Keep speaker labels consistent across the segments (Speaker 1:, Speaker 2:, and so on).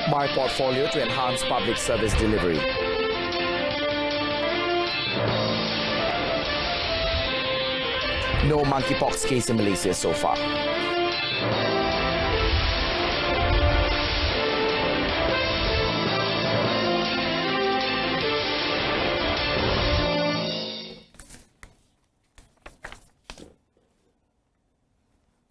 Speaker 1: My portfolio to enhance public service delivery. No monkeypox case in Malaysia so far.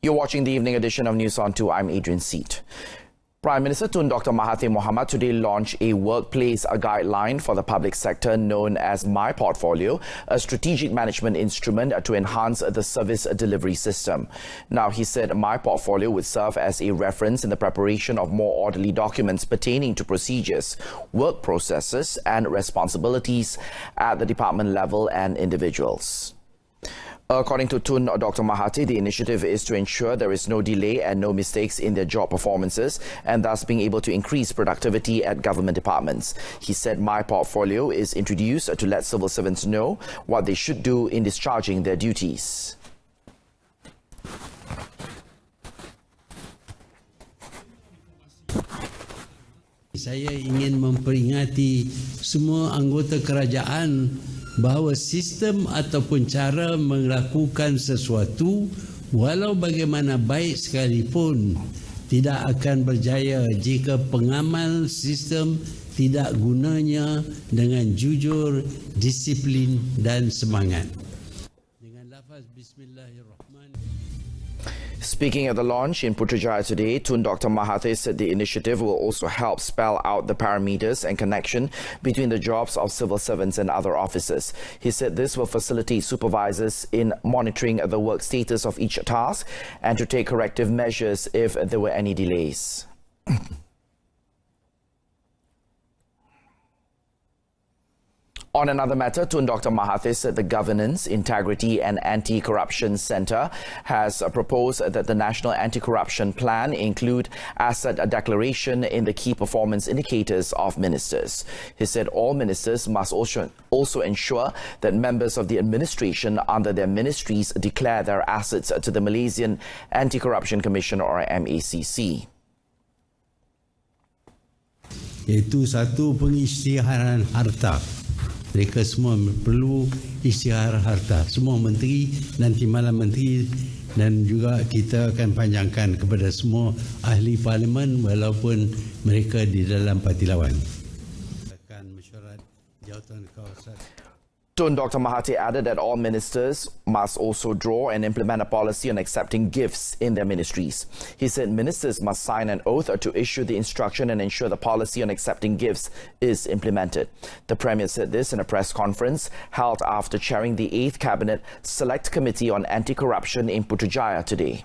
Speaker 1: You're watching the evening edition of News on 2. I'm Adrian Seat. Prime Minister Tun Dr. Mahathir Mohamad today launched a workplace guideline for the public sector known as My Portfolio, a strategic management instrument to enhance the service delivery system. Now, he said My Portfolio would serve as a reference in the preparation of more orderly documents pertaining to procedures, work processes and responsibilities at the department level and individuals. According to Tun Dr. Mahathir, the initiative is to ensure there is no delay and no mistakes in their job performances and thus being able to increase productivity at government departments. He said My Portfolio is introduced to let civil servants know what they should do in discharging their duties.
Speaker 2: Saya ingin memperingati semua anggota kerajaan bahawa sistem ataupun cara melakukan sesuatu walau bagaimana baik sekalipun tidak akan berjaya jika pengamal sistem tidak gunanya dengan jujur, disiplin dan semangat. Dengan lafaz Bismillahirrahmanirrahim.
Speaker 1: Speaking at the launch in Putrajaya today, Tun Dr. Mahathir said the initiative will also help spell out the parameters and connection between the jobs of civil servants and other officers. He said this will facilitate supervisors in monitoring the work status of each task and to take corrective measures if there were any delays. On another matter, Tun Dr. Mahathir said the Governance, Integrity and Anti-Corruption Centre has proposed that the National Anti-Corruption Plan include asset declaration in the key performance indicators of ministers. He said all ministers must also ensure that members of the administration under their ministries declare their assets to the Malaysian Anti-Corruption Commission or MACC.
Speaker 2: Iaitu satu pengisytiharan harta. Mereka semua perlu isytihar harta. Semua menteri dan timbalan menteri dan juga kita akan panjangkan kepada semua ahli parlimen walaupun mereka di dalam parti lawan. Akan mesyuarat jawatan kawasan.
Speaker 1: Tun Dr. Mahathir added that all ministers must also draw and implement a policy on accepting gifts in their ministries. He said ministers must sign an oath to issue the instruction and ensure the policy on accepting gifts is implemented. The Premier said this in a press conference held after chairing the 8th Cabinet Select Committee on Anti-Corruption in Putrajaya today.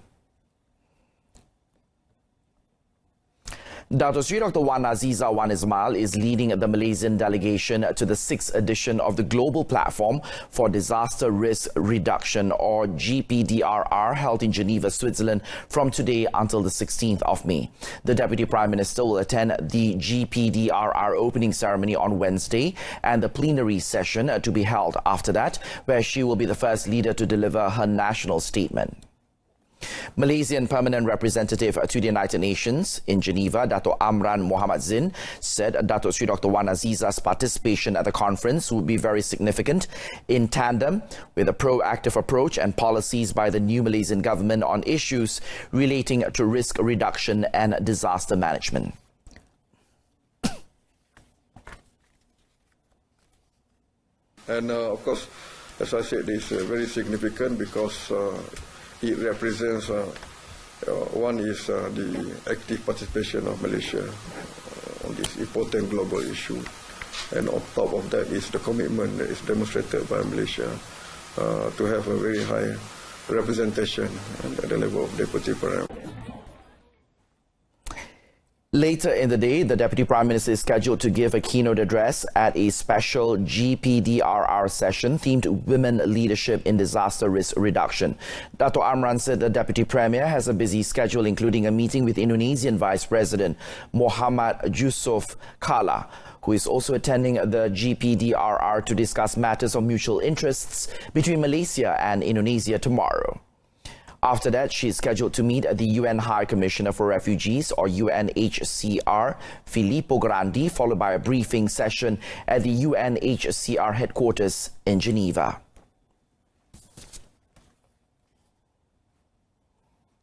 Speaker 1: Dato' Sri Dr. Wan Aziza Wan Ismail is leading the Malaysian delegation to the 6th edition of the Global Platform for Disaster Risk Reduction or GPDRR held in Geneva, Switzerland from today until the 16th of May. The Deputy Prime Minister will attend the GPDRR opening ceremony on Wednesday and the plenary session to be held after that, where she will be the first leader to deliver her national statement. Malaysian Permanent Representative to the United Nations in Geneva, Dato' Amran Muhammad Zin, said Dato' Sri Dr. Wan Aziza's participation at the conference would be very significant in tandem with a proactive approach and policies by the new Malaysian government on issues relating to risk reduction and disaster management.
Speaker 3: And of course, as I said, it's very significant because it represents, one is the active participation of Malaysia on this important global issue. And on top of that is the commitment that is demonstrated by Malaysia to have a very high representation at the level of Deputy Prime.
Speaker 1: Later in the day, the Deputy Prime Minister is scheduled to give a keynote address at a special GPDRR session themed Women Leadership in Disaster Risk Reduction. Dato' Amran said the Deputy Premier has a busy schedule, including a meeting with Indonesian Vice President Muhammad Yusuf Kalla, who is also attending the GPDRR to discuss matters of mutual interests between Malaysia and Indonesia tomorrow. After that, she is scheduled to meet the UN High Commissioner for Refugees, or UNHCR, Filippo Grandi, followed by a briefing session at the UNHCR headquarters in Geneva.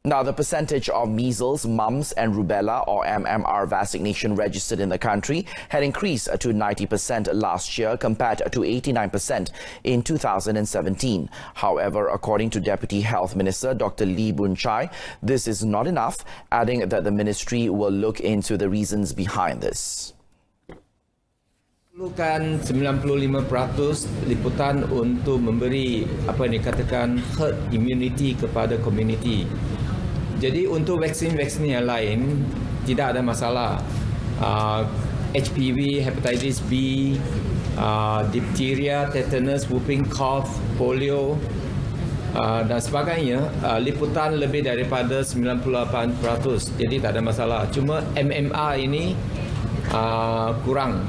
Speaker 1: Now, the percentage of measles, mumps and rubella, or MMR vaccination registered in the country had increased to 90% last year compared to 89% in 2017. However, according to Deputy Health Minister Dr. Lee Boon Chye, this is not enough, adding that the ministry will look into the reasons behind this.
Speaker 4: Perlukan 95% liputan untuk memberi apa yang dikatakan herd immunity kepada komuniti. Jadi untuk vaksin-vaksin yang lain tidak ada masalah. HPV, hepatitis B, diphtheria, tetanus, whooping cough, polio dan sebagainya, liputan lebih daripada 98%. Jadi tak ada masalah. Cuma MMR ini kurang.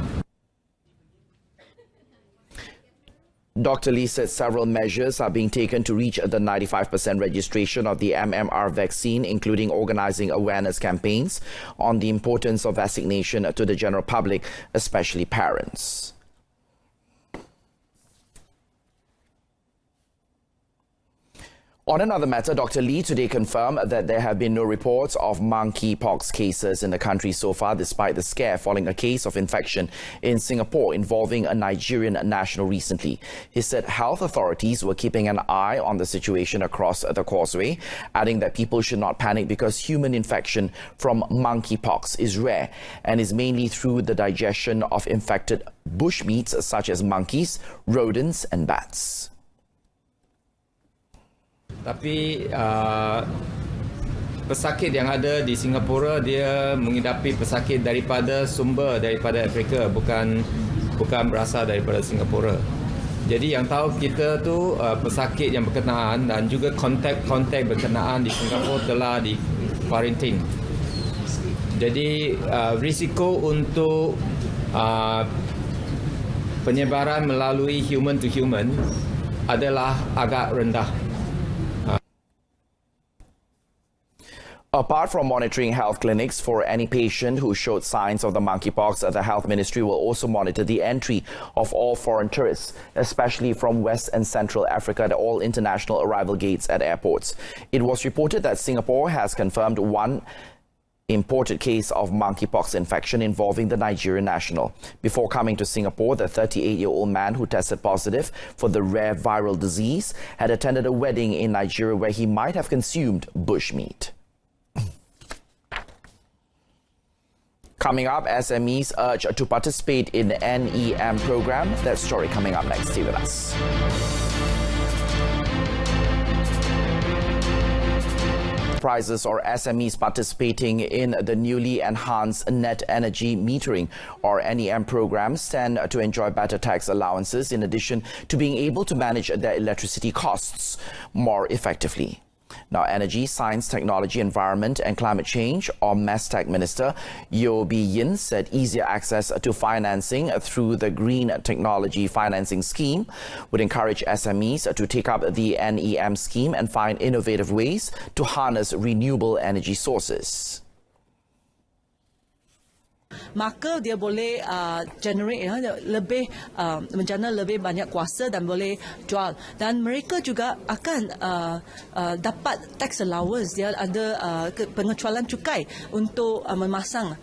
Speaker 1: Dr. Lee said several measures are being taken to reach the 95% registration of the MMR vaccine, including organizing awareness campaigns on the importance of vaccination to the general public, especially parents. On another matter, Dr. Lee today confirmed that there have been no reports of monkeypox cases in the country so far, despite the scare following a case of infection in Singapore involving a Nigerian national recently. He said health authorities were keeping an eye on the situation across the causeway, adding that people should not panic because human infection from monkeypox is rare and is mainly through the digestion of infected bushmeats such as monkeys, rodents and bats.
Speaker 4: Tapi pesakit yang ada di Singapura dia mengidapi pesakit daripada Afrika, bukan berasal daripada Singapura. Jadi yang tahu kita tu pesakit yang berkenaan dan juga kontak berkenaan di Singapura telah di quarantine. Jadi risiko untuk penyebaran melalui human to human adalah agak rendah.
Speaker 1: Apart from monitoring health clinics for any patient who showed signs of the monkeypox, the Health Ministry will also monitor the entry of all foreign tourists, especially from West and Central Africa, at all international arrival gates at airports. It was reported that Singapore has confirmed one imported case of monkeypox infection involving the Nigerian national. Before coming to Singapore, the 38-year-old man who tested positive for the rare viral disease had attended a wedding in Nigeria where he might have consumed bushmeat. Coming up, SMEs urged to participate in the NEM program. That story coming up next. Stay with us. Enterprises or SMEs participating in the newly enhanced net energy metering or NEM program stand to enjoy better tax allowances in addition to being able to manage their electricity costs more effectively. Now, Energy, Science, Technology, Environment and Climate Change, or MESTEC Minister Yeo Bee Yin said easier access to financing through the Green Technology Financing Scheme would encourage SMEs to take up the NEM scheme and find innovative ways to harness renewable energy sources.
Speaker 5: Maka dia boleh generate lebih menjana lebih banyak kuasa dan boleh jual, dan mereka juga akan dapat tax allowance. Dia ada pengecualian cukai untuk memasang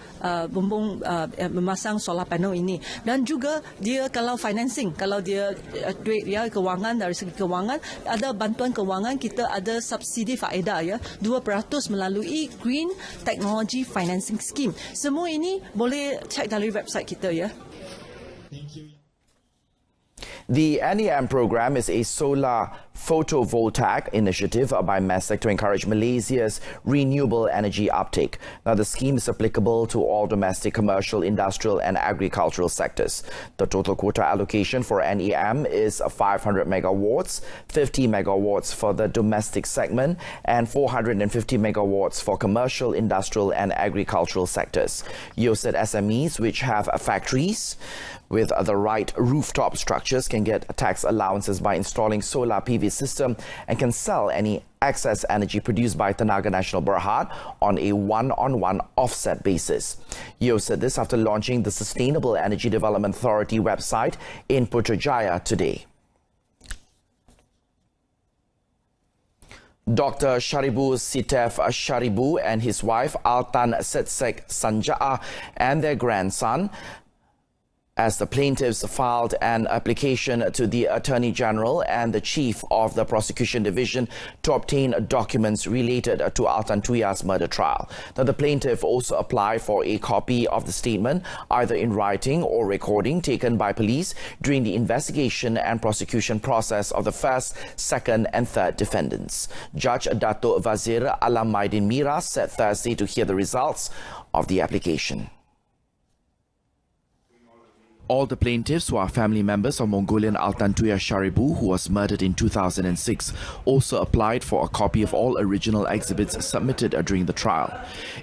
Speaker 5: memasang solar panel ini, dan juga dia kalau financing, kalau dia duit dia kewangan, dari segi kewangan ada bantuan kewangan, kita ada subsidi faedah 2% melalui Green Technology Financing Scheme. Semua ini boleh cek dari website kita
Speaker 2: Thank you.
Speaker 1: The NEM program is a solar photovoltaic initiative by MESTEC to encourage Malaysia's renewable energy uptake. Now, the scheme is applicable to all domestic, commercial, industrial and agricultural sectors. The total quota allocation for NEM is 500 megawatts, 50 megawatts for the domestic segment and 450 megawatts for commercial, industrial and agricultural sectors. Yeo said SMEs which have factories with the right rooftop structures can get tax allowances by installing solar PV PV system and can sell any excess energy produced by Tenaga Nasional Berhad on a one-on-one offset basis. Yeo said this after launching the Sustainable Energy Development Authority website in Putrajaya today. Dr. Sharibu Sitef Sharibu and his wife Altan Setsek Sanja'a and their grandson, as the plaintiffs filed an application to the Attorney General and the Chief of the Prosecution Division to obtain documents related to Altan Tuya's murder trial. Now, the plaintiff also applied for a copy of the statement, either in writing or recording, taken by police during the investigation and prosecution process of the first, second and third defendants. Judge Dato' Wazir Alam Maidin Mira said Thursday to hear the results of the application. All the plaintiffs, who are family members of Mongolian Altan Tuya Sharibu, who was murdered in 2006, also applied for a copy of all original exhibits submitted during the trial.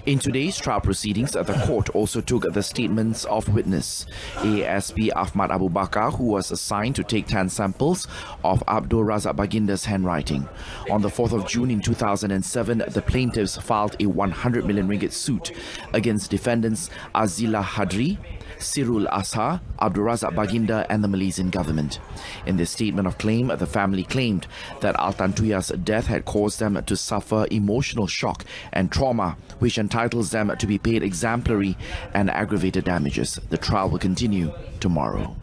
Speaker 1: In today's trial proceedings, the court also took the statements of witness ASP Ahmad Abu Bakar, who was assigned to take 10 samples of Abdul Razak Baginda's handwriting. On the 4th of June in 2007, the plaintiffs filed a 100 million ringgit suit against defendants Azila Hadri, Sirul Ashar, Abdul Razak Baginda and the Malaysian government. In this statement of claim, the family claimed that Altan Tuya's death had caused them to suffer emotional shock and trauma, which entitles them to be paid exemplary and aggravated damages. The trial will continue tomorrow.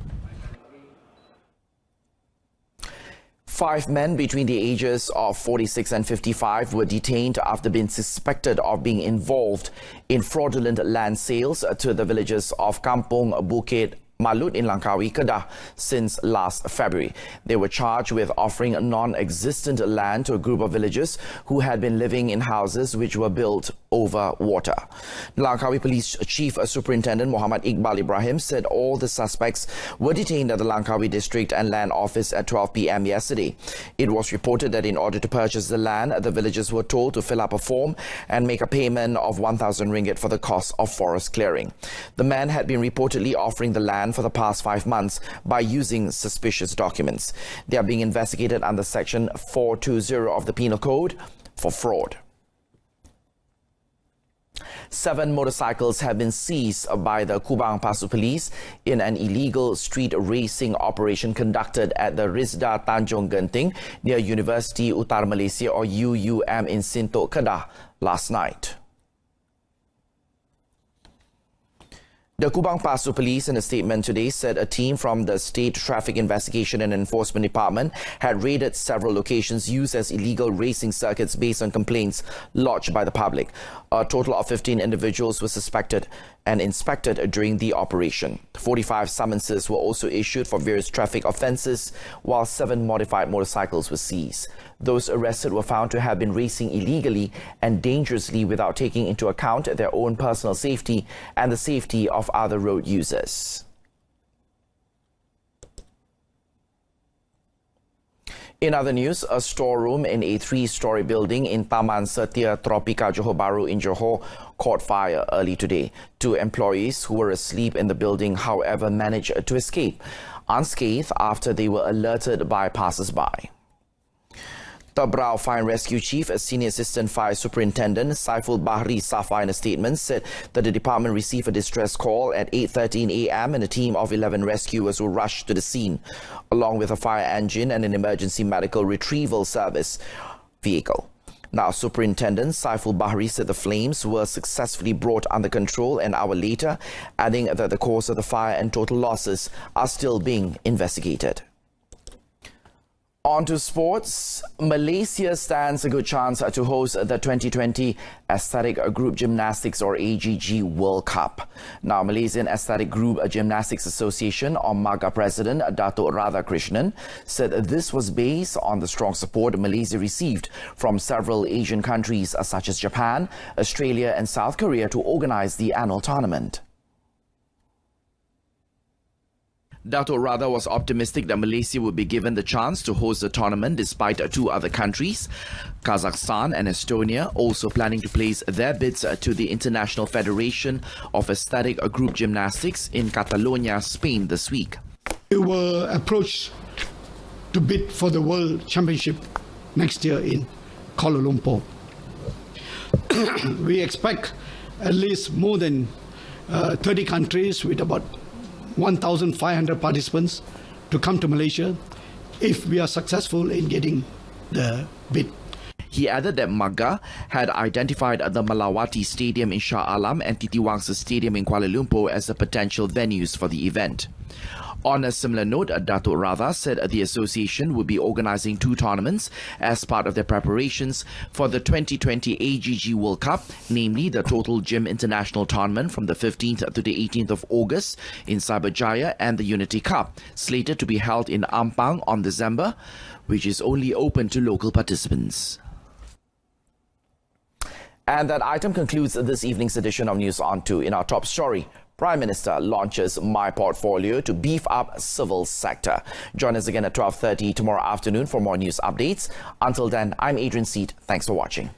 Speaker 1: 5 men between the ages of 46 and 55 were detained after being suspected of being involved in fraudulent land sales to the villages of Kampung Bukit Malut in Langkawi, Kedah since last February. They were charged with offering non-existent land to a group of villagers who had been living in houses which were built over water. Langkawi Police Chief Superintendent Muhammad Iqbal Ibrahim said all the suspects were detained at the Langkawi District and Land Office at 12 p.m. yesterday. It was reported that in order to purchase the land, the villagers were told to fill up a form and make a payment of 1,000 ringgit for the cost of forest clearing. The man had been reportedly offering the land for the past 5 months by using suspicious documents. They are being investigated under Section 420 of the Penal Code for fraud. 7 motorcycles have been seized by the Kubang Pasu Police in an illegal street racing operation conducted at the Rizda Tanjung Genting near University Uttar Malaysia or UUM in Sintok, Kedah last night. The Kubang Pasu Police in a statement today said a team from the State Traffic Investigation and Enforcement Department had raided several locations used as illegal racing circuits based on complaints lodged by the public. A total of 15 individuals were suspected and inspected during the operation. 45 summonses were also issued for various traffic offences, while 7 modified motorcycles were seized. Those arrested were found to have been racing illegally and dangerously without taking into account their own personal safety and the safety of other road users. In other news, a storeroom in a 3-story building in Taman Setia Tropika, Johor Bahru in Johor caught fire early today. 2 employees who were asleep in the building, however, managed to escape unscathed after they were alerted by passers-by. Tabrau Fire and Rescue Chief, Senior Assistant Fire Superintendent Saiful Bahri Safa in a statement said that the department received a distress call at 8:13 a.m. and a team of 11 rescuers were rushed to the scene, along with a fire engine and an emergency medical retrieval service vehicle. Now, Superintendent Saiful Bahri said the flames were successfully brought under control an hour later, adding that the cause of the fire and total losses are still being investigated. On to sports. Malaysia stands a good chance to host the 2020 Athletic Group Gymnastics or AGG World Cup. Now, Malaysian Athletic Group Gymnastics Association or MAGA President Dato' Radhakrishnan said this was based on the strong support Malaysia received from several Asian countries such as Japan, Australia and South Korea to organize the annual tournament. Dato' Radha was optimistic that Malaysia would be given the chance to host the tournament despite 2 other countries, Kazakhstan and Estonia, also planning to place their bids to the International Federation of Athletic Group Gymnastics in Catalonia, Spain this week.
Speaker 6: We were approached to bid for the World Championship next year in Kuala Lumpur. We expect at least more than 30 countries with about 1,500 participants to come to Malaysia if we are successful in getting the bid.
Speaker 1: He added that MAGA had identified the Malawati Stadium in Shah Alam and Titi Wangsa Stadium in Kuala Lumpur as the potential venues for the event. On a similar note, Datuk Radha said the association would be organising 2 tournaments as part of their preparations for the 2020 AGG World Cup, namely the Total Gym International Tournament from the 15th to the 18th of August in Cyberjaya and the Unity Cup, slated to be held in Ampang on December, which is only open to local participants. And that item concludes this evening's edition of News On 2. In our top story, Prime Minister launches My Portfolio to beef up civil sector. Join us again at 12:30 tomorrow afternoon for more news updates. Until then, I'm Adrian Seat. Thanks for watching.